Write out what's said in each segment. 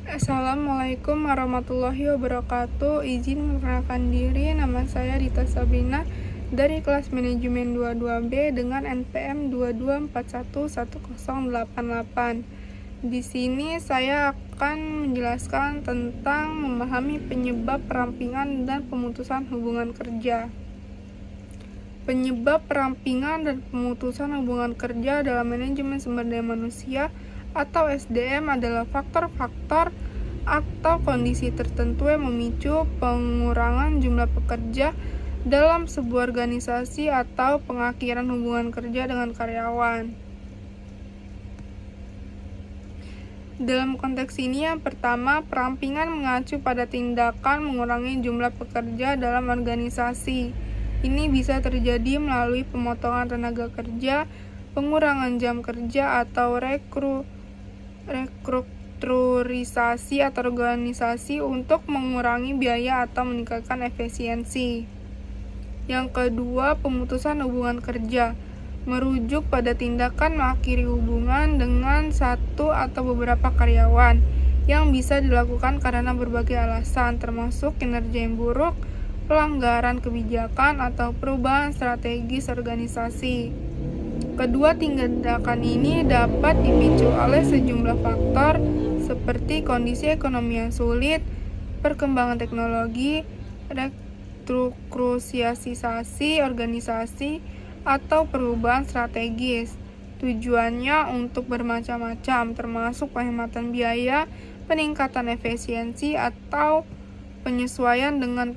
Assalamualaikum warahmatullahi wabarakatuh. Izin memperkenalkan diri, nama saya Dita Sabrina dari kelas manajemen 22B dengan NPM 22411088. Di sini saya akan menjelaskan tentang memahami penyebab perampingan dan pemutusan hubungan kerja. Penyebab perampingan dan pemutusan hubungan kerja dalam manajemen sumber daya manusia atau SDM adalah faktor-faktor atau kondisi tertentu yang memicu pengurangan jumlah pekerja dalam sebuah organisasi atau pengakhiran hubungan kerja dengan karyawan. Dalam konteks ini, yang pertama, perampingan mengacu pada tindakan mengurangi jumlah pekerja dalam organisasi. Ini bisa terjadi melalui pemotongan tenaga kerja, pengurangan jam kerja, atau restrukturisasi atau organisasi untuk mengurangi biaya atau meningkatkan efisiensi. Yang kedua, pemutusan hubungan kerja merujuk pada tindakan mengakhiri hubungan dengan satu atau beberapa karyawan yang bisa dilakukan karena berbagai alasan, termasuk kinerja yang buruk, pelanggaran kebijakan, atau perubahan strategis organisasi. Kedua tindakan ini dapat dipicu oleh sejumlah faktor seperti kondisi ekonomi yang sulit, perkembangan teknologi, restrukturisasi organisasi, atau perubahan strategis. Tujuannya untuk bermacam-macam, termasuk penghematan biaya, peningkatan efisiensi, atau penyesuaian dengan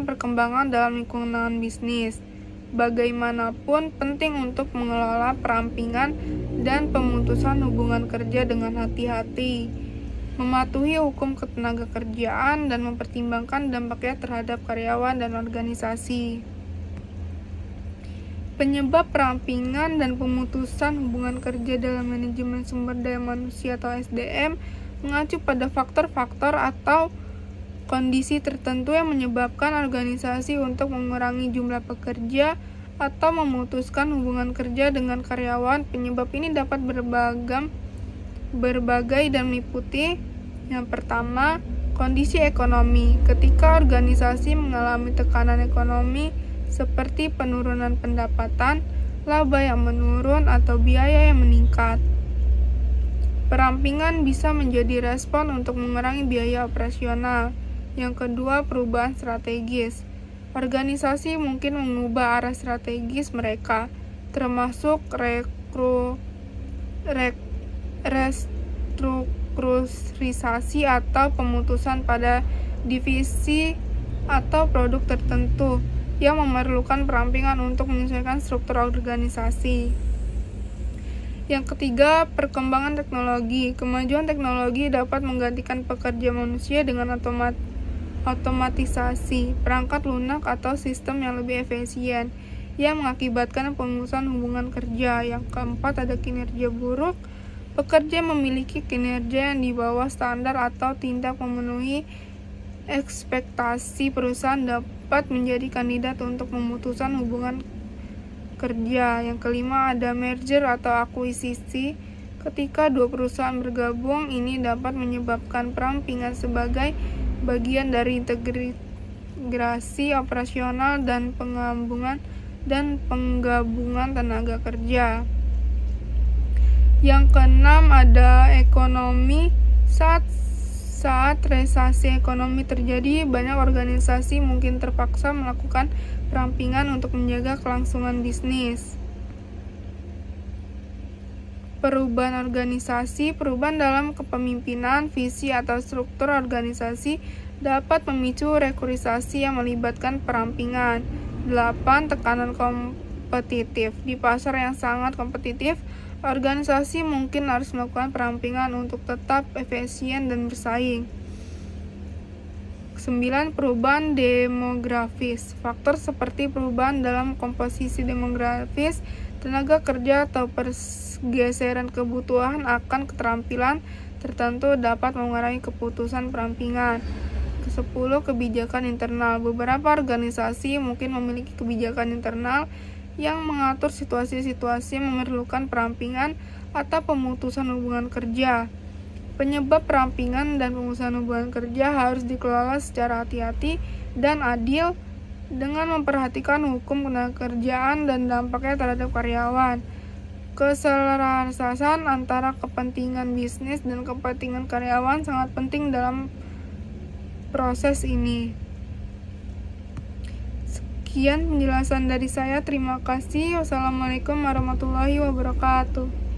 perkembangan dalam lingkungan bisnis. Bagaimanapun, penting untuk mengelola perampingan dan pemutusan hubungan kerja dengan hati-hati, mematuhi hukum ketenagakerjaan, dan mempertimbangkan dampaknya terhadap karyawan dan organisasi. Penyebab perampingan dan pemutusan hubungan kerja dalam manajemen sumber daya manusia atau SDM mengacu pada faktor-faktor atau kondisi tertentu yang menyebabkan organisasi untuk mengurangi jumlah pekerja atau memutuskan hubungan kerja dengan karyawan. Penyebab ini dapat berbagai dan meliputi: yang pertama, kondisi ekonomi. Ketika organisasi mengalami tekanan ekonomi seperti penurunan pendapatan, laba yang menurun, atau biaya yang meningkat, perampingan bisa menjadi respon untuk mengurangi biaya operasional. Yang kedua, perubahan strategis. Organisasi mungkin mengubah arah strategis mereka, termasuk restrukturisasi atau pemutusan pada divisi atau produk tertentu yang memerlukan perampingan untuk menyesuaikan struktur organisasi. Yang ketiga, perkembangan teknologi. Kemajuan teknologi dapat menggantikan pekerja manusia dengan otomatisasi, perangkat lunak, atau sistem yang lebih efisien yang mengakibatkan pemutusan hubungan kerja. Yang keempat, ada kinerja buruk. Pekerja memiliki kinerja yang di bawah standar atau tidak memenuhi ekspektasi perusahaan dapat menjadi kandidat untuk pemutusan hubungan kerja. Yang kelima, ada merger atau akuisisi. Ketika dua perusahaan bergabung, ini dapat menyebabkan perampingan sebagai bagian dari integrasi operasional dan penggabungan tenaga kerja. Yang keenam, ada ekonomi. Saat resesi ekonomi terjadi, banyak organisasi mungkin terpaksa melakukan perampingan untuk menjaga kelangsungan bisnis. Perubahan organisasi. Perubahan dalam kepemimpinan, visi, atau struktur organisasi dapat memicu restrukturisasi yang melibatkan perampingan. 8. Tekanan kompetitif. Di pasar yang sangat kompetitif, organisasi mungkin harus melakukan perampingan untuk tetap efisien dan bersaing. 9. Perubahan demografis. Faktor seperti perubahan dalam komposisi demografis tenaga kerja atau pergeseran kebutuhan akan keterampilan tertentu dapat mengurangi keputusan perampingan. 10. Kebijakan internal. Beberapa organisasi mungkin memiliki kebijakan internal yang mengatur situasi-situasi yang memerlukan perampingan atau pemutusan hubungan kerja. Penyebab perampingan dan pengusahaan hubungan kerja harus dikelola secara hati-hati dan adil dengan memperhatikan hukum ketenagakerjaan dan dampaknya terhadap karyawan. Keselarasan antara kepentingan bisnis dan kepentingan karyawan sangat penting dalam proses ini. Sekian penjelasan dari saya. Terima kasih. Wassalamualaikum warahmatullahi wabarakatuh.